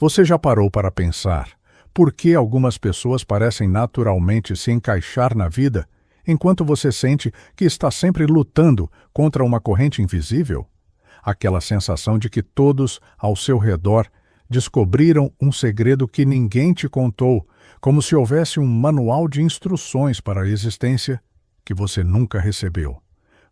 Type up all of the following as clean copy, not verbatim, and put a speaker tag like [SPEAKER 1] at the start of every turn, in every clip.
[SPEAKER 1] Você já parou para pensar por que algumas pessoas parecem naturalmente se encaixar na vida, enquanto você sente que está sempre lutando contra uma corrente invisível? Aquela sensação de que todos ao seu redor descobriram um segredo que ninguém te contou, como se houvesse um manual de instruções para a existência que você nunca recebeu.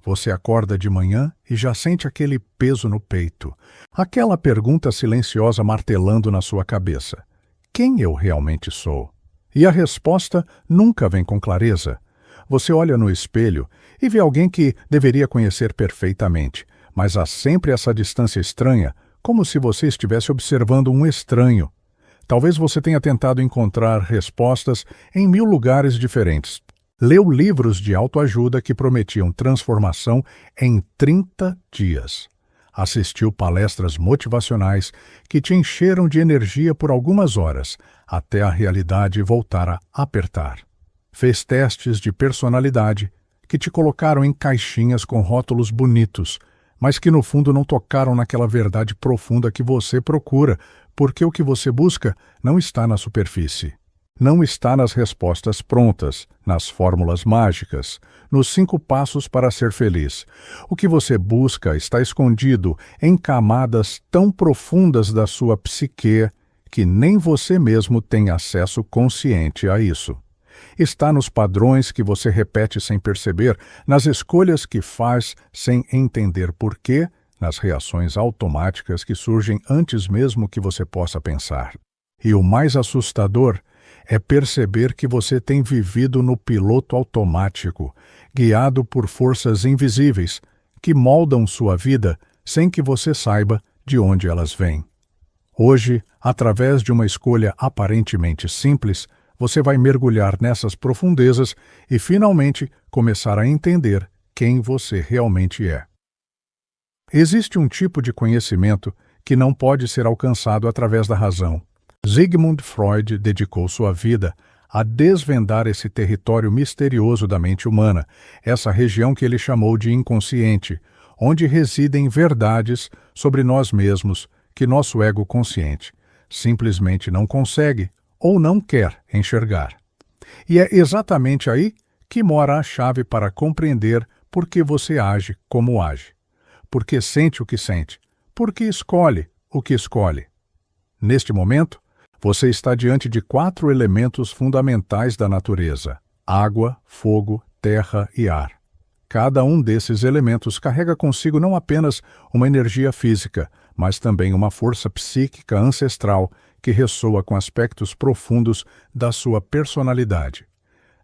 [SPEAKER 1] Você acorda de manhã e já sente aquele peso no peito, aquela pergunta silenciosa martelando na sua cabeça: quem eu realmente sou? E a resposta nunca vem com clareza. Você olha no espelho e vê alguém que deveria conhecer perfeitamente, mas há sempre essa distância estranha, como se você estivesse observando um estranho. Talvez você tenha tentado encontrar respostas em 1000 lugares diferentes. Leu livros de autoajuda que prometiam transformação em 30 dias. Assistiu palestras motivacionais que te encheram de energia por algumas horas, até a realidade voltar a apertar. Fez testes de personalidade que te colocaram em caixinhas com rótulos bonitos, mas que no fundo não tocaram naquela verdade profunda que você procura, porque o que você busca não está na superfície. Não está nas respostas prontas, nas fórmulas mágicas, nos 5 passos para ser feliz. O que você busca está escondido em camadas tão profundas da sua psique que nem você mesmo tem acesso consciente a isso. Está nos padrões que você repete sem perceber, nas escolhas que faz sem entender porquê, nas reações automáticas que surgem antes mesmo que você possa pensar. E o mais assustador é perceber que você tem vivido no piloto automático, guiado por forças invisíveis, que moldam sua vida sem que você saiba de onde elas vêm. Hoje, através de uma escolha aparentemente simples, você vai mergulhar nessas profundezas e, finalmente, começar a entender quem você realmente é. Existe um tipo de conhecimento que não pode ser alcançado através da razão. Sigmund Freud dedicou sua vida a desvendar esse território misterioso da mente humana, essa região que ele chamou de inconsciente, onde residem verdades sobre nós mesmos que nosso ego consciente simplesmente não consegue ou não quer enxergar. E é exatamente aí que mora a chave para compreender por que você age como age, por que sente o que sente, por que escolhe o que escolhe. Neste momento, você está diante de 4 elementos fundamentais da natureza: água, fogo, terra e ar. Cada um desses elementos carrega consigo não apenas uma energia física, mas também uma força psíquica ancestral que ressoa com aspectos profundos da sua personalidade.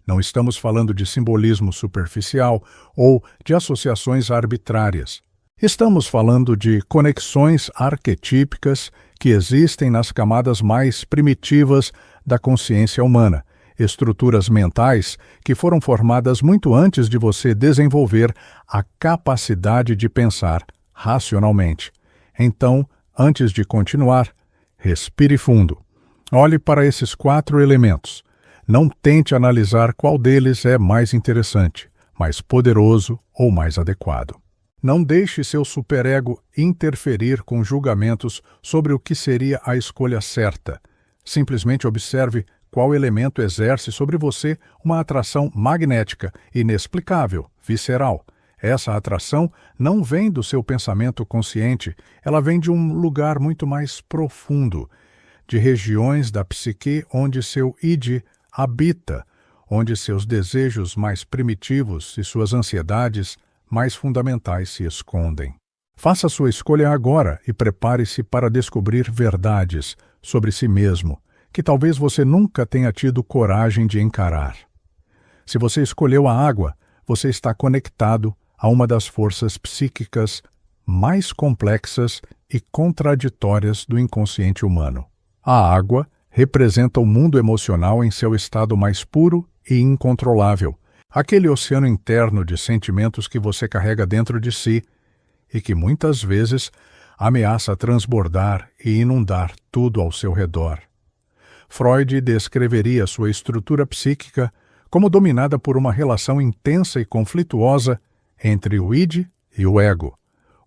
[SPEAKER 1] Não estamos falando de simbolismo superficial ou de associações arbitrárias. Estamos falando de conexões arquetípicas que existem nas camadas mais primitivas da consciência humana, estruturas mentais que foram formadas muito antes de você desenvolver a capacidade de pensar racionalmente. Então, antes de continuar, respire fundo. Olhe para esses 4 elementos. Não tente analisar qual deles é mais interessante, mais poderoso ou mais adequado. Não deixe seu superego interferir com julgamentos sobre o que seria a escolha certa. Simplesmente observe qual elemento exerce sobre você uma atração magnética, inexplicável, visceral. Essa atração não vem do seu pensamento consciente, ela vem de um lugar muito mais profundo, de regiões da psique onde seu id habita, onde seus desejos mais primitivos e suas ansiedades mais fundamentais se escondem. Faça sua escolha agora e prepare-se para descobrir verdades sobre si mesmo, que talvez você nunca tenha tido coragem de encarar. Se você escolheu a água, você está conectado a uma das forças psíquicas mais complexas e contraditórias do inconsciente humano. A água representa o mundo emocional em seu estado mais puro e incontrolável, aquele oceano interno de sentimentos que você carrega dentro de si e que muitas vezes ameaça transbordar e inundar tudo ao seu redor. Freud descreveria sua estrutura psíquica como dominada por uma relação intensa e conflituosa entre o id e o ego,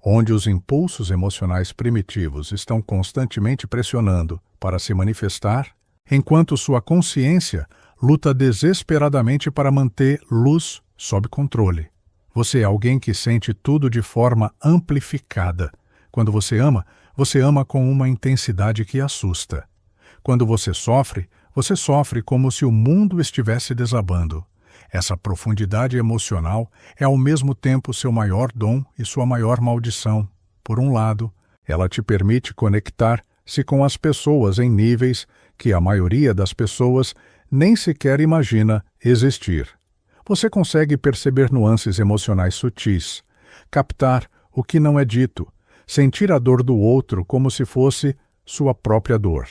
[SPEAKER 1] onde os impulsos emocionais primitivos estão constantemente pressionando para se manifestar, enquanto sua consciência luta desesperadamente para manter luz sob controle. Você é alguém que sente tudo de forma amplificada. Quando você ama com uma intensidade que assusta. Quando você sofre como se o mundo estivesse desabando. Essa profundidade emocional é ao mesmo tempo seu maior dom e sua maior maldição. Por um lado, ela te permite conectar-se com as pessoas em níveis que a maioria das pessoas nem sequer imagina existir. Você consegue perceber nuances emocionais sutis, captar o que não é dito, sentir a dor do outro como se fosse sua própria dor.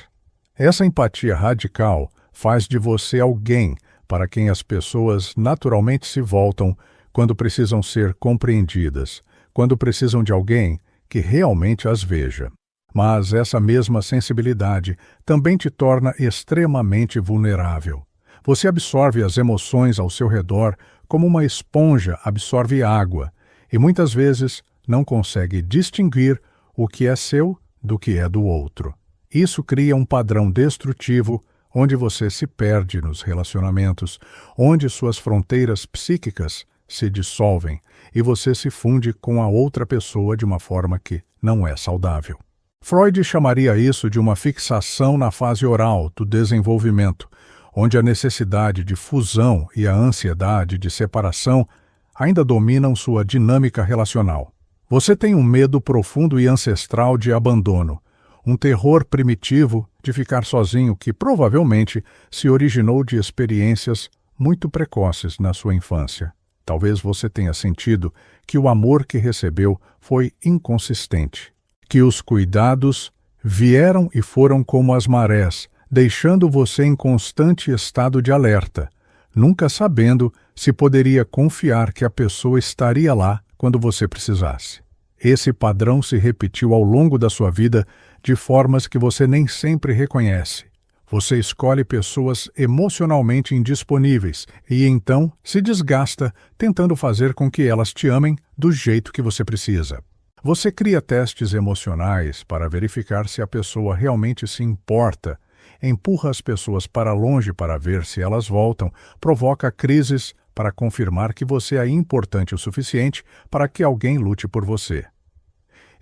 [SPEAKER 1] Essa empatia radical faz de você alguém para quem as pessoas naturalmente se voltam quando precisam ser compreendidas, quando precisam de alguém que realmente as veja. Mas essa mesma sensibilidade também te torna extremamente vulnerável. Você absorve as emoções ao seu redor como uma esponja absorve água e muitas vezes não consegue distinguir o que é seu do que é do outro. Isso cria um padrão destrutivo onde você se perde nos relacionamentos, onde suas fronteiras psíquicas se dissolvem e você se funde com a outra pessoa de uma forma que não é saudável. Freud chamaria isso de uma fixação na fase oral do desenvolvimento, onde a necessidade de fusão e a ansiedade de separação ainda dominam sua dinâmica relacional. Você tem um medo profundo e ancestral de abandono, um terror primitivo de ficar sozinho que provavelmente se originou de experiências muito precoces na sua infância. Talvez você tenha sentido que o amor que recebeu foi inconsistente, que os cuidados vieram e foram como as marés, deixando você em constante estado de alerta, nunca sabendo se poderia confiar que a pessoa estaria lá quando você precisasse. Esse padrão se repetiu ao longo da sua vida de formas que você nem sempre reconhece. Você escolhe pessoas emocionalmente indisponíveis e então se desgasta tentando fazer com que elas te amem do jeito que você precisa. Você cria testes emocionais para verificar se a pessoa realmente se importa, empurra as pessoas para longe para ver se elas voltam, provoca crises para confirmar que você é importante o suficiente para que alguém lute por você.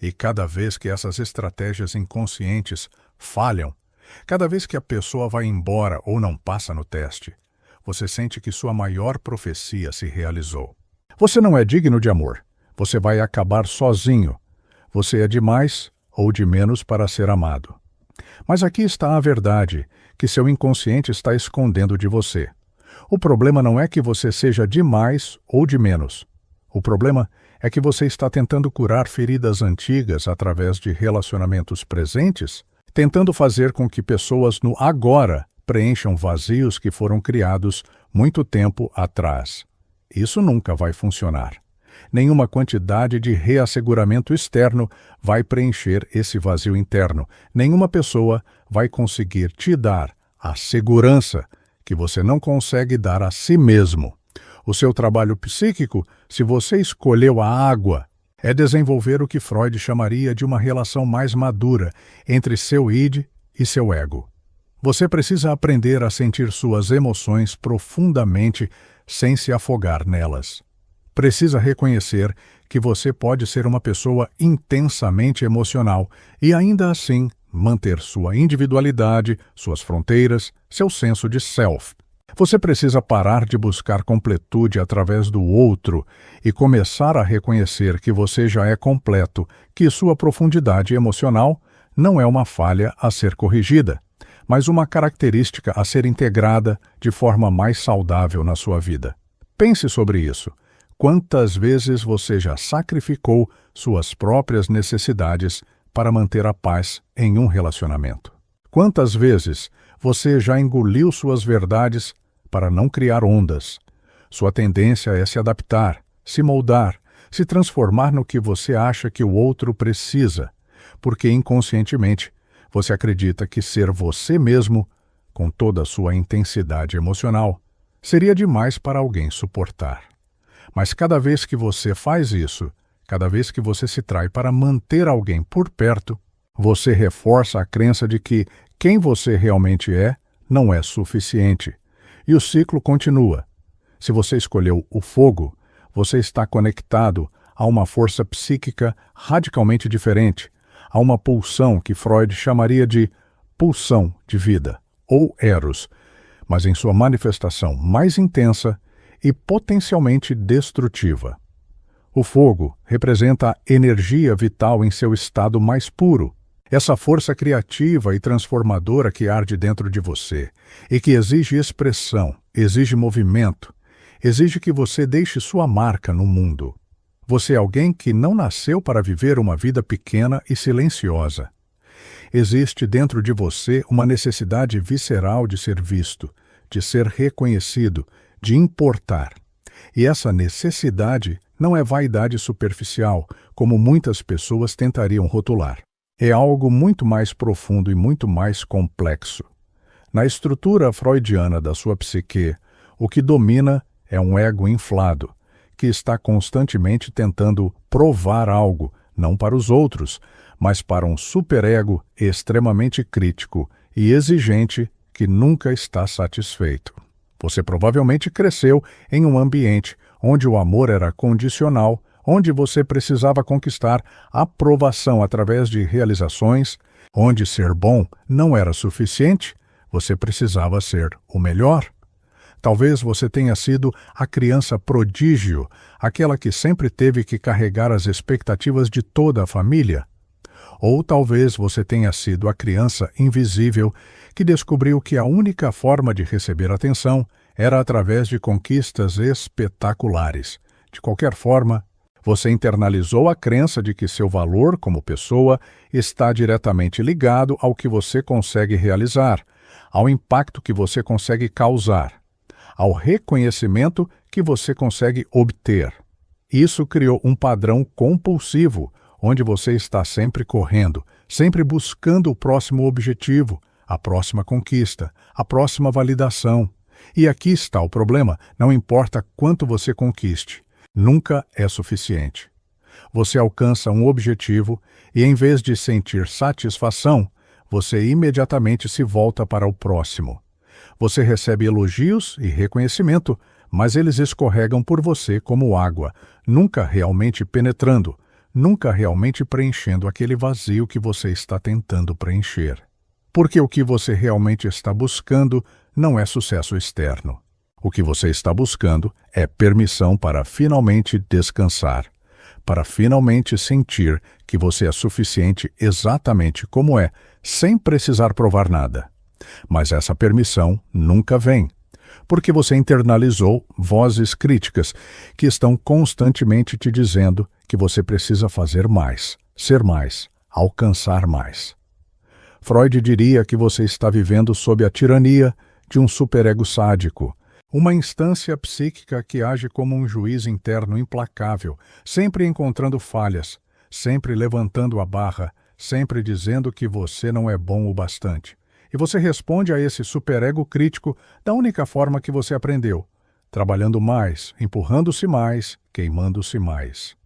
[SPEAKER 1] E cada vez que essas estratégias inconscientes falham, cada vez que a pessoa vai embora ou não passa no teste, você sente que sua maior profecia se realizou. Você não é digno de amor. Você vai acabar sozinho. Você é de mais ou de menos para ser amado. Mas aqui está a verdade que seu inconsciente está escondendo de você. O problema não é que você seja de mais ou de menos. O problema é que você está tentando curar feridas antigas através de relacionamentos presentes, tentando fazer com que pessoas no agora preencham vazios que foram criados muito tempo atrás. Isso nunca vai funcionar. Nenhuma quantidade de reasseguramento externo vai preencher esse vazio interno. Nenhuma pessoa vai conseguir te dar a segurança que você não consegue dar a si mesmo. O seu trabalho psíquico, se você escolheu a água, é desenvolver o que Freud chamaria de uma relação mais madura entre seu id e seu ego. Você precisa aprender a sentir suas emoções profundamente sem se afogar nelas. Precisa reconhecer que você pode ser uma pessoa intensamente emocional e ainda assim manter sua individualidade, suas fronteiras, seu senso de self. Você precisa parar de buscar completude através do outro e começar a reconhecer que você já é completo, que sua profundidade emocional não é uma falha a ser corrigida, mas uma característica a ser integrada de forma mais saudável na sua vida. Pense sobre isso. Quantas vezes você já sacrificou suas próprias necessidades para manter a paz em um relacionamento? Quantas vezes você já engoliu suas verdades para não criar ondas? Sua tendência é se adaptar, se moldar, se transformar no que você acha que o outro precisa, porque inconscientemente você acredita que ser você mesmo, com toda a sua intensidade emocional, seria demais para alguém suportar. Mas cada vez que você faz isso, cada vez que você se trai para manter alguém por perto, Você reforça a crença de que quem você realmente é não é suficiente. E o ciclo continua. Se você escolheu o fogo, você está conectado a uma força psíquica radicalmente diferente, a uma pulsão que Freud chamaria de pulsão de vida, ou eros, mas em sua manifestação mais intensa e potencialmente destrutiva. O fogo representa a energia vital em seu estado mais puro, essa força criativa e transformadora que arde dentro de você e que exige expressão, exige movimento, exige que você deixe sua marca no mundo. Você é alguém que não nasceu para viver uma vida pequena e silenciosa. Existe dentro de você uma necessidade visceral de ser visto, de ser reconhecido, de importar. E essa necessidade não é vaidade superficial, como muitas pessoas tentariam rotular. É algo muito mais profundo e muito mais complexo. Na estrutura freudiana da sua psique, o que domina é um ego inflado, que está constantemente tentando provar algo, não para os outros, mas para um superego extremamente crítico e exigente que nunca está satisfeito. Você provavelmente cresceu em um ambiente onde o amor era condicional, onde você precisava conquistar aprovação através de realizações, onde ser bom não era suficiente, você precisava ser o melhor. Talvez você tenha sido a criança prodígio, aquela que sempre teve que carregar as expectativas de toda a família. Ou talvez você tenha sido a criança invisível que descobriu que a única forma de receber atenção era através de conquistas espetaculares. De qualquer forma, você internalizou a crença de que seu valor como pessoa está diretamente ligado ao que você consegue realizar, ao impacto que você consegue causar, ao reconhecimento que você consegue obter. Isso criou um padrão compulsivo, onde você está sempre correndo, sempre buscando o próximo objetivo, a próxima conquista, a próxima validação. E aqui está o problema: não importa quanto você conquiste, nunca é suficiente. Você alcança um objetivo e, em vez de sentir satisfação, você imediatamente se volta para o próximo. Você recebe elogios e reconhecimento, mas eles escorregam por você como água, nunca realmente penetrando, nunca realmente preenchendo aquele vazio que você está tentando preencher. Porque o que você realmente está buscando não é sucesso externo. O que você está buscando é permissão para finalmente descansar, para finalmente sentir que você é suficiente exatamente como é, sem precisar provar nada. Mas essa permissão nunca vem, porque você internalizou vozes críticas que estão constantemente te dizendo que você precisa fazer mais, ser mais, alcançar mais. Freud diria que você está vivendo sob a tirania de um superego sádico, uma instância psíquica que age como um juiz interno implacável, sempre encontrando falhas, sempre levantando a barra, sempre dizendo que você não é bom o bastante. E você responde a esse superego crítico da única forma que você aprendeu, trabalhando mais, empurrando-se mais, queimando-se mais.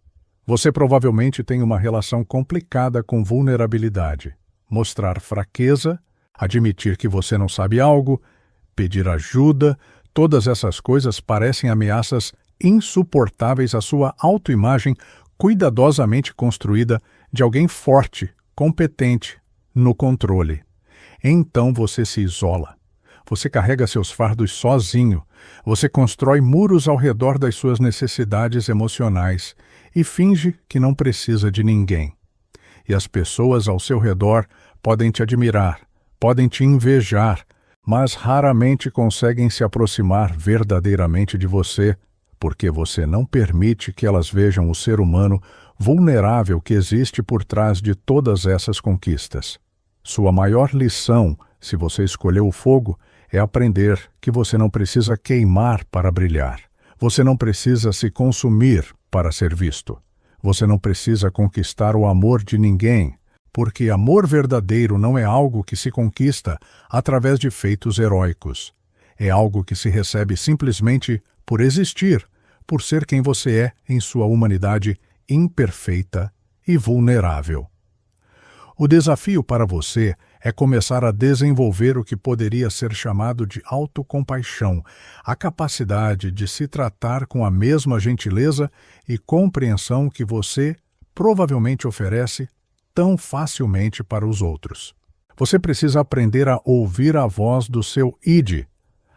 [SPEAKER 1] Você provavelmente tem uma relação complicada com vulnerabilidade. Mostrar fraqueza, admitir que você não sabe algo, pedir ajuda, todas essas coisas parecem ameaças insuportáveis à sua autoimagem cuidadosamente construída de alguém forte, competente, no controle. Então você se isola. Você carrega seus fardos sozinho. Você constrói muros ao redor das suas necessidades emocionais e finge que não precisa de ninguém. E as pessoas ao seu redor podem te admirar, podem te invejar, mas raramente conseguem se aproximar verdadeiramente de você, porque você não permite que elas vejam o ser humano vulnerável que existe por trás de todas essas conquistas. Sua maior lição, se você escolheu o fogo, é aprender que você não precisa queimar para brilhar. Você não precisa se consumir para ser visto. Você não precisa conquistar o amor de ninguém, porque amor verdadeiro não é algo que se conquista através de feitos heróicos. É algo que se recebe simplesmente por existir, por ser quem você é em sua humanidade imperfeita e vulnerável. O desafio para você é começar a desenvolver o que poderia ser chamado de autocompaixão, a capacidade de se tratar com a mesma gentileza e compreensão que você provavelmente oferece tão facilmente para os outros. Você precisa aprender a ouvir a voz do seu id,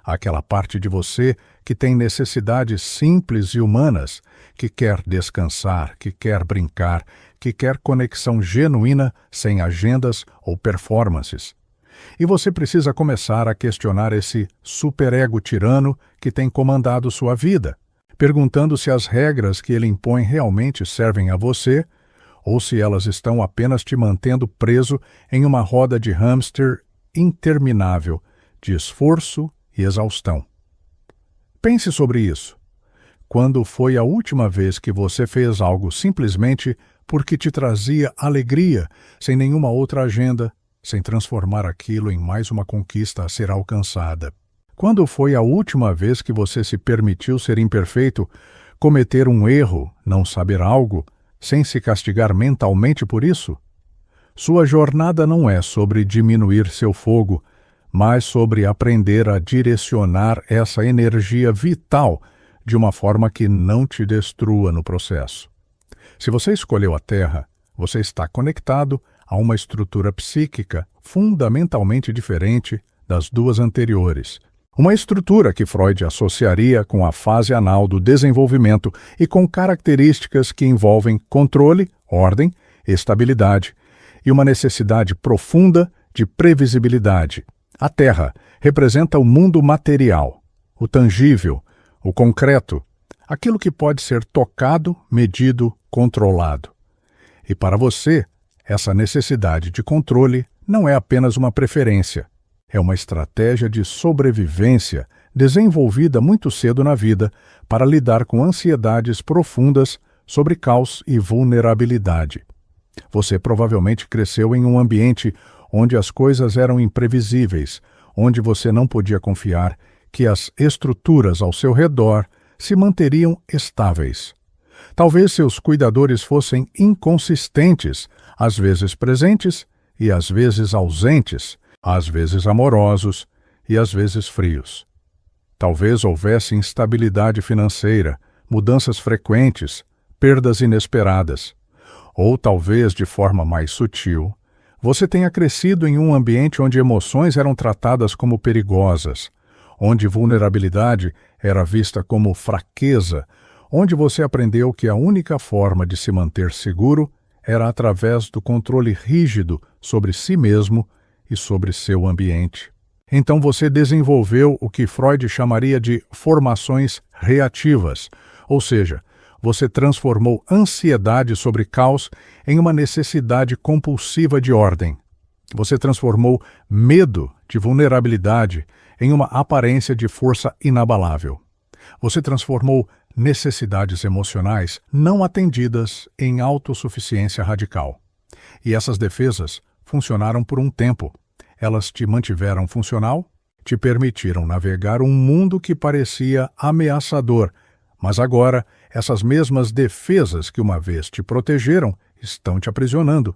[SPEAKER 1] aquela parte de você que tem necessidades simples e humanas, que quer descansar, que quer brincar, que quer conexão genuína sem agendas ou performances. E você precisa começar a questionar esse superego tirano que tem comandado sua vida, perguntando se as regras que ele impõe realmente servem a você ou se elas estão apenas te mantendo preso em uma roda de hamster interminável de esforço e exaustão. Pense sobre isso. Quando foi a última vez que você fez algo simplesmente porque te trazia alegria, sem nenhuma outra agenda, sem transformar aquilo em mais uma conquista a ser alcançada? Quando foi a última vez que você se permitiu ser imperfeito, cometer um erro, não saber algo, sem se castigar mentalmente por isso? Sua jornada não é sobre diminuir seu fogo, mas sobre aprender a direcionar essa energia vital de uma forma que não te destrua no processo. Se você escolheu a Terra, você está conectado a uma estrutura psíquica fundamentalmente diferente das duas anteriores. Uma estrutura que Freud associaria com a fase anal do desenvolvimento e com características que envolvem controle, ordem, estabilidade e uma necessidade profunda de previsibilidade. A Terra representa o mundo material, o tangível, o concreto, aquilo que pode ser tocado, medido, controlado. E para você, essa necessidade de controle não é apenas uma preferência. É uma estratégia de sobrevivência desenvolvida muito cedo na vida para lidar com ansiedades profundas sobre caos e vulnerabilidade. Você provavelmente cresceu em um ambiente onde as coisas eram imprevisíveis, onde você não podia confiar que as estruturas ao seu redor se manteriam estáveis. Talvez seus cuidadores fossem inconsistentes, às vezes presentes e às vezes ausentes, às vezes amorosos e às vezes frios. Talvez houvesse instabilidade financeira, mudanças frequentes, perdas inesperadas. Ou talvez, de forma mais sutil, você tenha crescido em um ambiente onde emoções eram tratadas como perigosas, onde vulnerabilidade era vista como fraqueza, onde você aprendeu que a única forma de se manter seguro era através do controle rígido sobre si mesmo e sobre seu ambiente. Então você desenvolveu o que Freud chamaria de formações reativas, ou seja, você transformou ansiedade sobre caos em uma necessidade compulsiva de ordem. Você transformou medo de vulnerabilidade em uma aparência de força inabalável. Você transformou necessidades emocionais não atendidas em autossuficiência radical. E essas defesas funcionaram por um tempo. Elas te mantiveram funcional, te permitiram navegar um mundo que parecia ameaçador, mas agora essas mesmas defesas que uma vez te protegeram estão te aprisionando.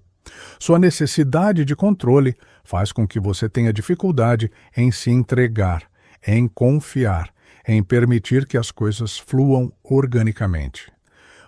[SPEAKER 1] Sua necessidade de controle faz com que você tenha dificuldade em se entregar, em confiar, em permitir que as coisas fluam organicamente.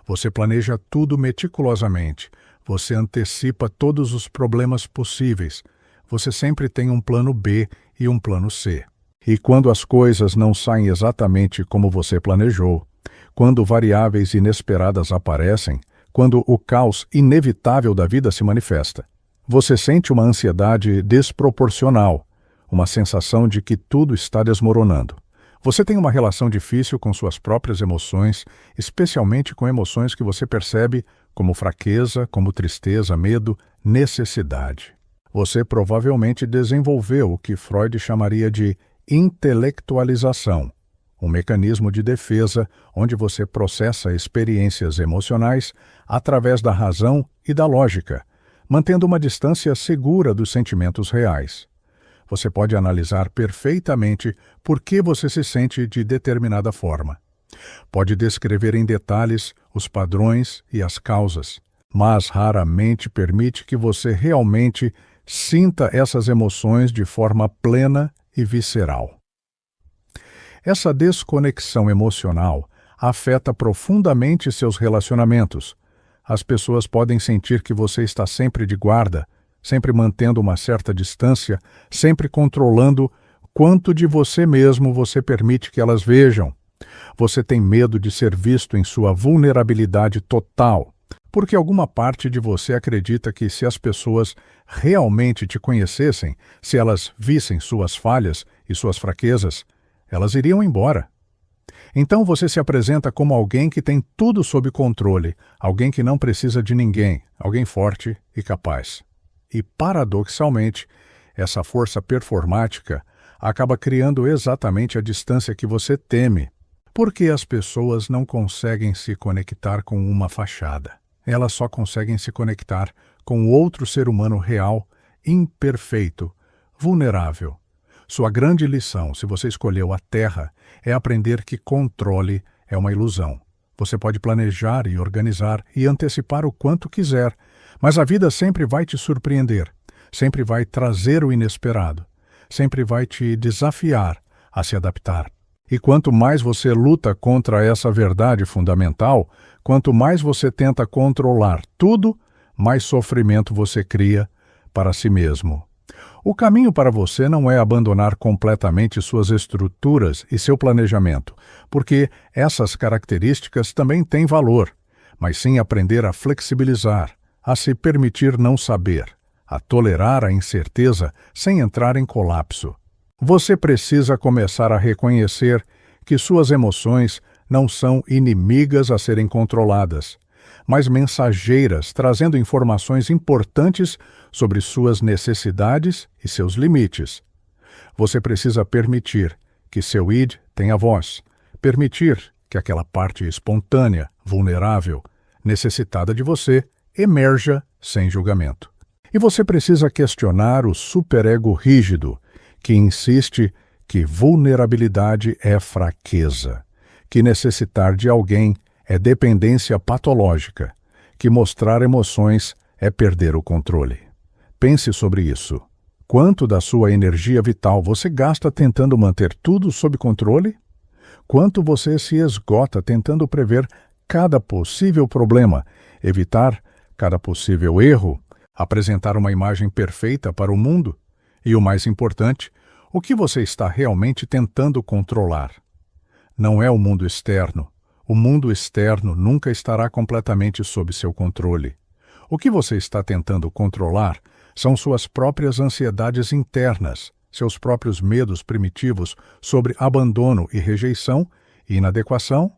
[SPEAKER 1] Você planeja tudo meticulosamente, você antecipa todos os problemas possíveis, você sempre tem um plano B e um plano C. E quando as coisas não saem exatamente como você planejou, quando variáveis inesperadas aparecem, quando o caos inevitável da vida se manifesta, você sente uma ansiedade desproporcional, uma sensação de que tudo está desmoronando. Você tem uma relação difícil com suas próprias emoções, especialmente com emoções que você percebe como fraqueza, como tristeza, medo, necessidade. Você provavelmente desenvolveu o que Freud chamaria de intelectualização, um mecanismo de defesa onde você processa experiências emocionais através da razão e da lógica, mantendo uma distância segura dos sentimentos reais. Você pode analisar perfeitamente por que você se sente de determinada forma. Pode descrever em detalhes os padrões e as causas. mas raramente permite que você realmente sinta essas emoções de forma plena e visceral. Essa desconexão emocional afeta profundamente seus relacionamentos. As pessoas podem sentir que você está sempre de guarda, sempre mantendo uma certa distância, sempre controlando quanto de você mesmo você permite que elas vejam. Você tem medo de ser visto em sua vulnerabilidade total, porque alguma parte de você acredita que se as pessoas realmente te conhecessem, se elas vissem suas falhas e suas fraquezas, elas iriam embora. Então você se apresenta como alguém que tem tudo sob controle, alguém que não precisa de ninguém, alguém forte e capaz. E, paradoxalmente, essa força performática acaba criando exatamente a distância que você teme, porque as pessoas não conseguem se conectar com uma fachada. Elas só conseguem se conectar com outro ser humano real, imperfeito, vulnerável. Sua grande lição, se você escolheu a Terra, é aprender que controle é uma ilusão. Você pode planejar e organizar e antecipar o quanto quiser, mas a vida sempre vai te surpreender, sempre vai trazer o inesperado, sempre vai te desafiar a se adaptar. E quanto mais você luta contra essa verdade fundamental, quanto mais você tenta controlar tudo, mais sofrimento você cria para si mesmo. O caminho para você não é abandonar completamente suas estruturas e seu planejamento, porque essas características também têm valor, mas sim aprender a flexibilizar, a se permitir não saber, a tolerar a incerteza sem entrar em colapso. Você precisa começar a reconhecer que suas emoções não são inimigas a serem controladas, mas mensageiras trazendo informações importantes sobre suas necessidades e seus limites. Você precisa permitir que seu id tenha voz, permitir que aquela parte espontânea, vulnerável, necessitada de você, emerja sem julgamento. E você precisa questionar o superego rígido, que insiste que vulnerabilidade é fraqueza, que necessitar de alguém é dependência patológica, que mostrar emoções é perder o controle. Pense sobre isso. Quanto da sua energia vital você gasta tentando manter tudo sob controle? Quanto você se esgota tentando prever cada possível problema, evitar cada possível erro, apresentar uma imagem perfeita para o mundo? E o mais importante, o que você está realmente tentando controlar? Não é o mundo externo. O mundo externo nunca estará completamente sob seu controle. O que você está tentando controlar são suas próprias ansiedades internas, seus próprios medos primitivos sobre abandono e rejeição e inadequação.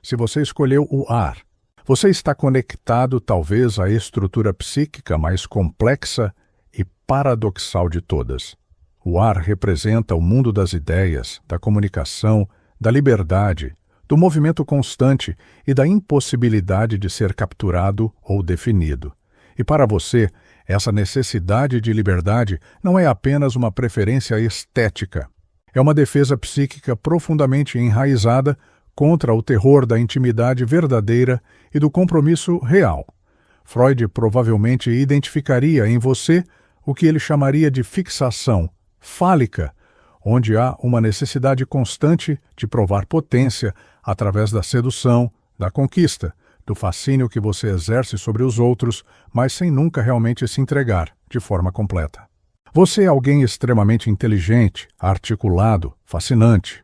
[SPEAKER 1] Se você escolheu o ar, você está conectado talvez à estrutura psíquica mais complexa e paradoxal de todas. O ar representa o mundo das ideias, da comunicação, da liberdade, do movimento constante e da impossibilidade de ser capturado ou definido. E para você, essa necessidade de liberdade não é apenas uma preferência estética. É uma defesa psíquica profundamente enraizada contra o terror da intimidade verdadeira e do compromisso real. Freud provavelmente identificaria em você o que ele chamaria de fixação fálica, onde há uma necessidade constante de provar potência através da sedução, da conquista, do fascínio que você exerce sobre os outros, mas sem nunca realmente se entregar de forma completa. Você é alguém extremamente inteligente, articulado, fascinante.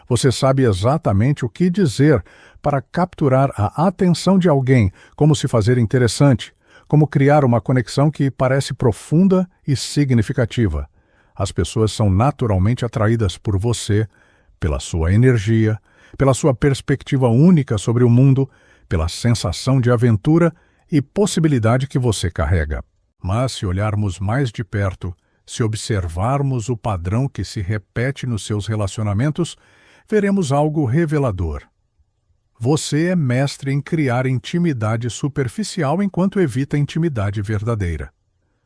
[SPEAKER 1] Você sabe exatamente o que dizer para capturar a atenção de alguém, como se fazer interessante, como criar uma conexão que parece profunda e significativa. As pessoas são naturalmente atraídas por você, pela sua energia, pela sua perspectiva única sobre o mundo, pela sensação de aventura e possibilidade que você carrega. Mas se olharmos mais de perto, se observarmos o padrão que se repete nos seus relacionamentos, veremos algo revelador. Você é mestre em criar intimidade superficial enquanto evita intimidade verdadeira.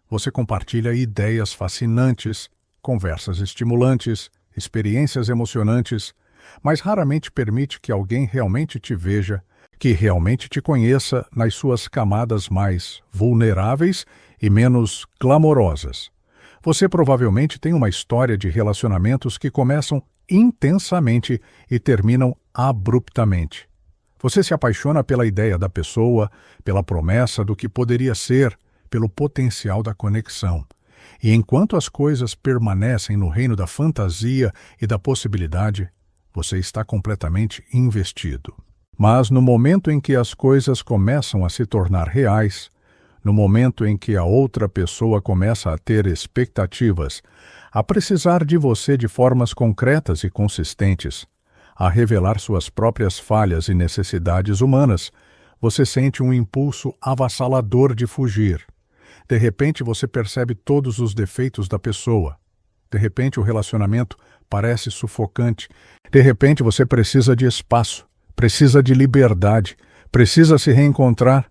[SPEAKER 1] Você compartilha ideias fascinantes, conversas estimulantes, experiências emocionantes, mas raramente permite que alguém realmente te veja, que realmente te conheça nas suas camadas mais vulneráveis e menos glamorosas. Você provavelmente tem uma história de relacionamentos que começam intensamente e terminam abruptamente. Você se apaixona pela ideia da pessoa, pela promessa do que poderia ser, pelo potencial da conexão. E enquanto as coisas permanecem no reino da fantasia e da possibilidade, você está completamente investido. Mas no momento em que as coisas começam a se tornar reais, no momento em que a outra pessoa começa a ter expectativas, a precisar de você de formas concretas e consistentes, a revelar suas próprias falhas e necessidades humanas, você sente um impulso avassalador de fugir. De repente você percebe todos os defeitos da pessoa. De repente o relacionamento parece sufocante. De repente você precisa de espaço, precisa de liberdade, precisa se reencontrar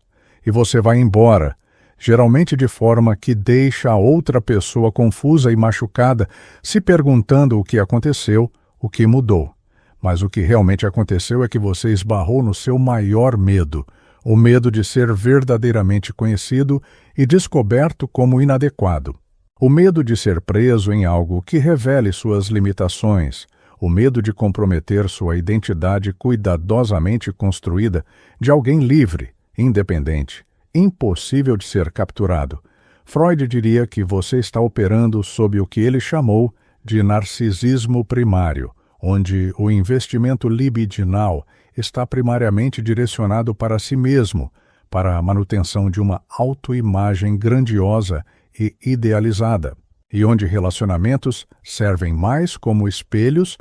[SPEAKER 1] e você vai embora, geralmente de forma que deixa a outra pessoa confusa e machucada, se perguntando o que aconteceu, o que mudou. Mas o que realmente aconteceu é que você esbarrou no seu maior medo, o medo de ser verdadeiramente conhecido e descoberto como inadequado. O medo de ser preso em algo que revele suas limitações, o medo de comprometer sua identidade cuidadosamente construída de alguém livre, independente, impossível de ser capturado. Freud diria que você está operando sob o que ele chamou de narcisismo primário, onde o investimento libidinal está primariamente direcionado para si mesmo, para a manutenção de uma autoimagem grandiosa e idealizada, e onde relacionamentos servem mais como espelhos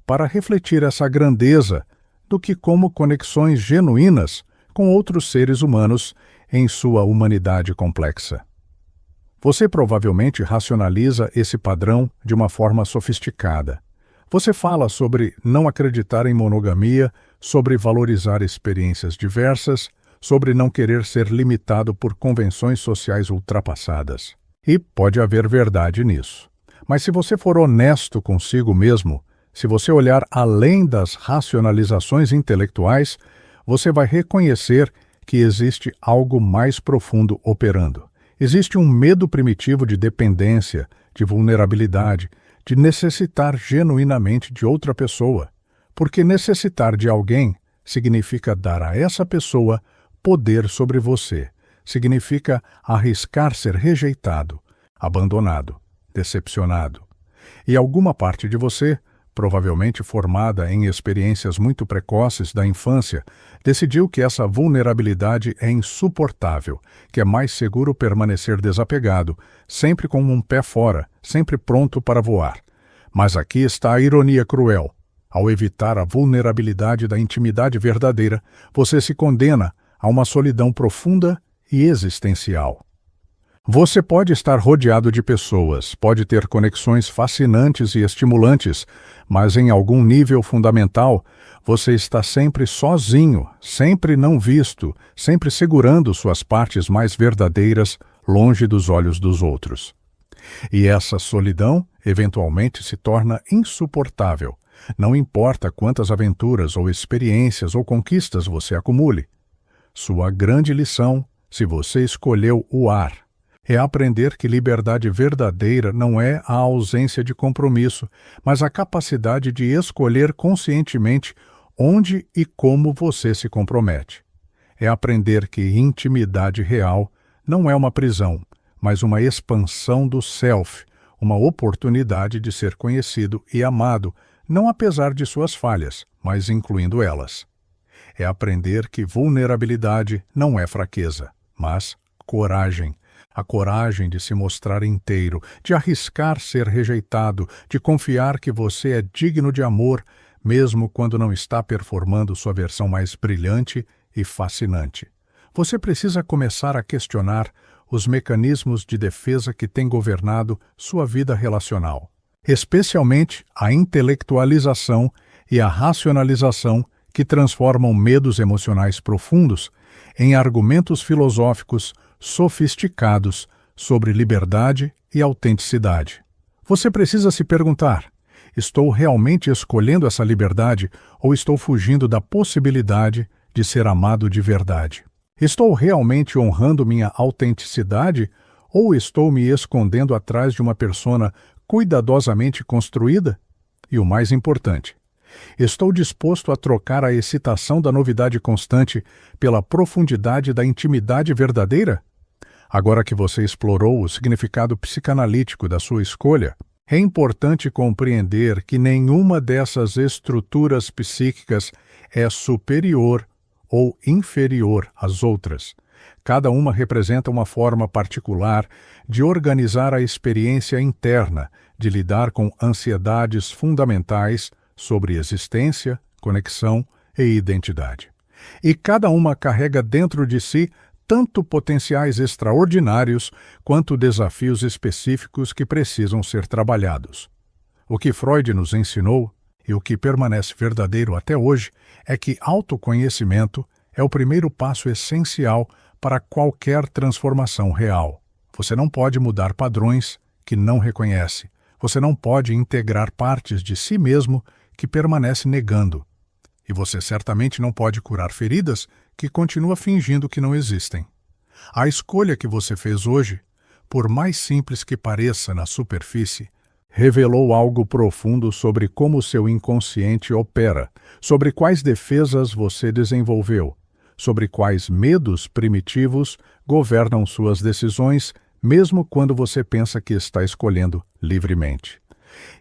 [SPEAKER 1] para refletir essa grandeza do que como conexões genuínas com outros seres humanos em sua humanidade complexa. Você provavelmente racionaliza esse padrão de uma forma sofisticada. Você fala sobre não acreditar em monogamia, sobre valorizar experiências diversas, sobre não querer ser limitado por convenções sociais ultrapassadas. E pode haver verdade nisso. Mas se você for honesto consigo mesmo, se você olhar além das racionalizações intelectuais, você vai reconhecer que existe algo mais profundo operando. Existe um medo primitivo de dependência, de vulnerabilidade, de necessitar genuinamente de outra pessoa. Porque necessitar de alguém significa dar a essa pessoa poder sobre você. Significa arriscar ser rejeitado, abandonado, decepcionado. E alguma parte de você, provavelmente formada em experiências muito precoces da infância, decidiu que essa vulnerabilidade é insuportável, que é mais seguro permanecer desapegado, sempre com um pé fora, sempre pronto para voar. Mas aqui está a ironia cruel. Ao evitar a vulnerabilidade da intimidade verdadeira, você se condena a uma solidão profunda e existencial. Você pode estar rodeado de pessoas, pode ter conexões fascinantes e estimulantes, mas em algum nível fundamental, você está sempre sozinho, sempre não visto, sempre segurando suas partes mais verdadeiras longe dos olhos dos outros. E essa solidão, eventualmente, se torna insuportável. Não importa quantas aventuras ou experiências ou conquistas você acumule. Sua grande lição, se você escolheu o ar, é aprender que liberdade verdadeira não é a ausência de compromisso, mas a capacidade de escolher conscientemente onde e como você se compromete. É aprender que intimidade real não é uma prisão, mas uma expansão do self, uma oportunidade de ser conhecido e amado, não apesar de suas falhas, mas incluindo elas. É aprender que vulnerabilidade não é fraqueza, mas coragem. A coragem de se mostrar inteiro, de arriscar ser rejeitado, de confiar que você é digno de amor, mesmo quando não está performando sua versão mais brilhante e fascinante. Você precisa começar a questionar os mecanismos de defesa que têm governado sua vida relacional, especialmente a intelectualização e a racionalização que transformam medos emocionais profundos em argumentos filosóficos sofisticados sobre liberdade e autenticidade. Você precisa se perguntar: estou realmente escolhendo essa liberdade ou estou fugindo da possibilidade de ser amado de verdade? Estou realmente honrando minha autenticidade ou estou me escondendo atrás de uma persona cuidadosamente construída? E o mais importante, estou disposto a trocar a excitação da novidade constante pela profundidade da intimidade verdadeira? Agora que você explorou o significado psicanalítico da sua escolha, é importante compreender que nenhuma dessas estruturas psíquicas é superior ou inferior às outras. Cada uma representa uma forma particular de organizar a experiência interna, de lidar com ansiedades fundamentais sobre existência, conexão e identidade. E cada uma carrega dentro de si tanto potenciais extraordinários quanto desafios específicos que precisam ser trabalhados. O que Freud nos ensinou, e o que permanece verdadeiro até hoje, é que autoconhecimento é o primeiro passo essencial para qualquer transformação real. Você não pode mudar padrões que não reconhece. Você não pode integrar partes de si mesmo que permanece negando. E você certamente não pode curar feridas que continua fingindo que não existem. A escolha que você fez hoje, por mais simples que pareça na superfície, revelou algo profundo sobre como seu inconsciente opera, sobre quais defesas você desenvolveu, sobre quais medos primitivos governam suas decisões, mesmo quando você pensa que está escolhendo livremente.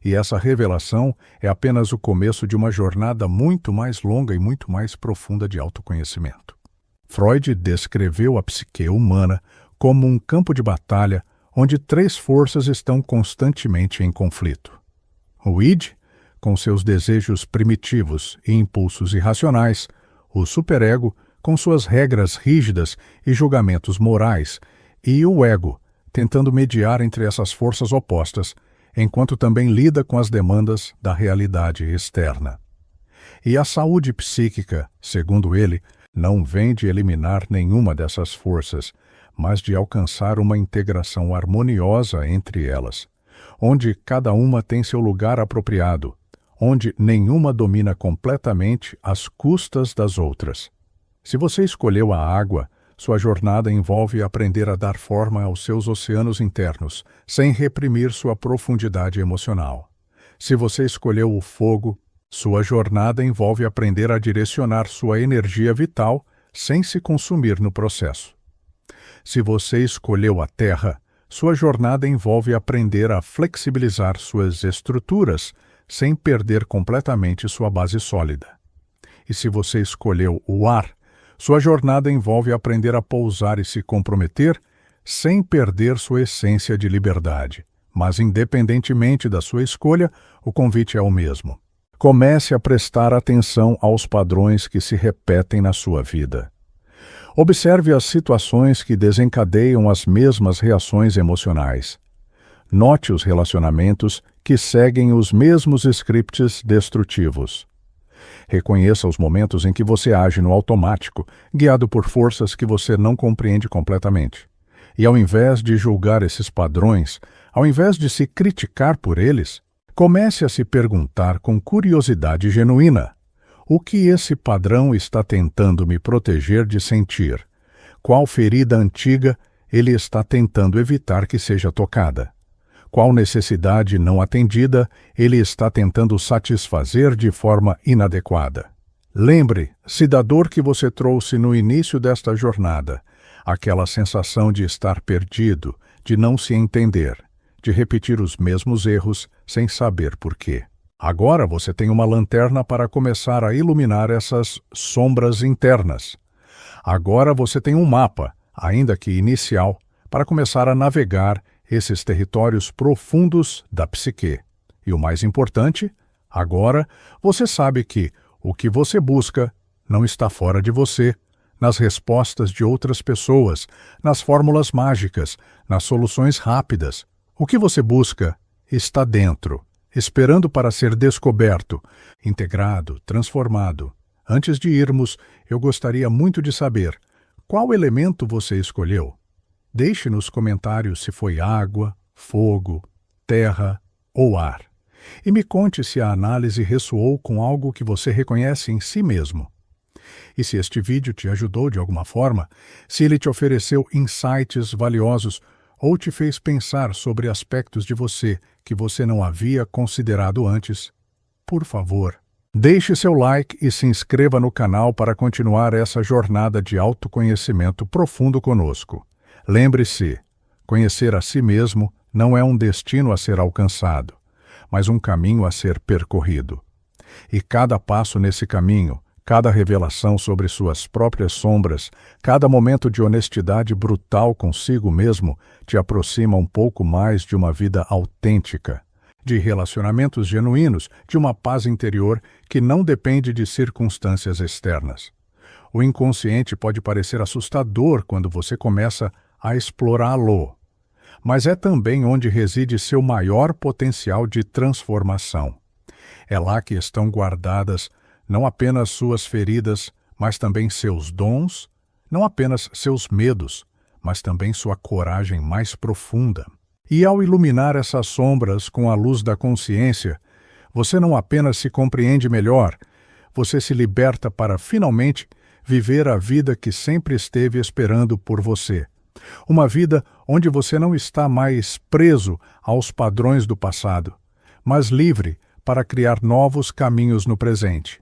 [SPEAKER 1] E essa revelação é apenas o começo de uma jornada muito mais longa e muito mais profunda de autoconhecimento. Freud descreveu a psique humana como um campo de batalha onde três forças estão constantemente em conflito. O id, com seus desejos primitivos e impulsos irracionais, o superego, com suas regras rígidas e julgamentos morais, e o ego, tentando mediar entre essas forças opostas, enquanto também lida com as demandas da realidade externa. E a saúde psíquica, segundo ele, não vem de eliminar nenhuma dessas forças, mas de alcançar uma integração harmoniosa entre elas, onde cada uma tem seu lugar apropriado, onde nenhuma domina completamente às custas das outras. Se você escolheu a água, sua jornada envolve aprender a dar forma aos seus oceanos internos, sem reprimir sua profundidade emocional. Se você escolheu o fogo, sua jornada envolve aprender a direcionar sua energia vital sem se consumir no processo. Se você escolheu a terra, sua jornada envolve aprender a flexibilizar suas estruturas sem perder completamente sua base sólida. E se você escolheu o ar, sua jornada envolve aprender a pousar e se comprometer sem perder sua essência de liberdade. Mas, independentemente da sua escolha, o convite é o mesmo. Comece a prestar atenção aos padrões que se repetem na sua vida. Observe as situações que desencadeiam as mesmas reações emocionais. Note os relacionamentos que seguem os mesmos scripts destrutivos. Reconheça os momentos em que você age no automático, guiado por forças que você não compreende completamente. E ao invés de julgar esses padrões, ao invés de se criticar por eles, comece a se perguntar com curiosidade genuína: o que esse padrão está tentando me proteger de sentir? Qual ferida antiga ele está tentando evitar que seja tocada? Qual necessidade não atendida ele está tentando satisfazer de forma inadequada? Lembre-se da dor que você trouxe no início desta jornada, aquela sensação de estar perdido, de não se entender, de repetir os mesmos erros sem saber por quê. Agora você tem uma lanterna para começar a iluminar essas sombras internas. Agora você tem um mapa, ainda que inicial, para começar a navegar esses territórios profundos da psique. E o mais importante, agora você sabe que o que você busca não está fora de você, nas respostas de outras pessoas, nas fórmulas mágicas, nas soluções rápidas. O que você busca está dentro, esperando para ser descoberto, integrado, transformado. Antes de irmos, eu gostaria muito de saber qual elemento você escolheu. Deixe nos comentários se foi água, fogo, terra ou ar. E me conte se a análise ressoou com algo que você reconhece em si mesmo. E se este vídeo te ajudou de alguma forma, se ele te ofereceu insights valiosos ou te fez pensar sobre aspectos de você que você não havia considerado antes, por favor, deixe seu like e se inscreva no canal para continuar essa jornada de autoconhecimento profundo conosco. Lembre-se, conhecer a si mesmo não é um destino a ser alcançado, mas um caminho a ser percorrido. E cada passo nesse caminho, cada revelação sobre suas próprias sombras, cada momento de honestidade brutal consigo mesmo te aproxima um pouco mais de uma vida autêntica, de relacionamentos genuínos, de uma paz interior que não depende de circunstâncias externas. O inconsciente pode parecer assustador quando você começa a explorá-lo, mas é também onde reside seu maior potencial de transformação. É lá que estão guardadas não apenas suas feridas, mas também seus dons, não apenas seus medos, mas também sua coragem mais profunda. E ao iluminar essas sombras com a luz da consciência, você não apenas se compreende melhor, você se liberta para finalmente viver a vida que sempre esteve esperando por você. Uma vida onde você não está mais preso aos padrões do passado, mas livre para criar novos caminhos no presente.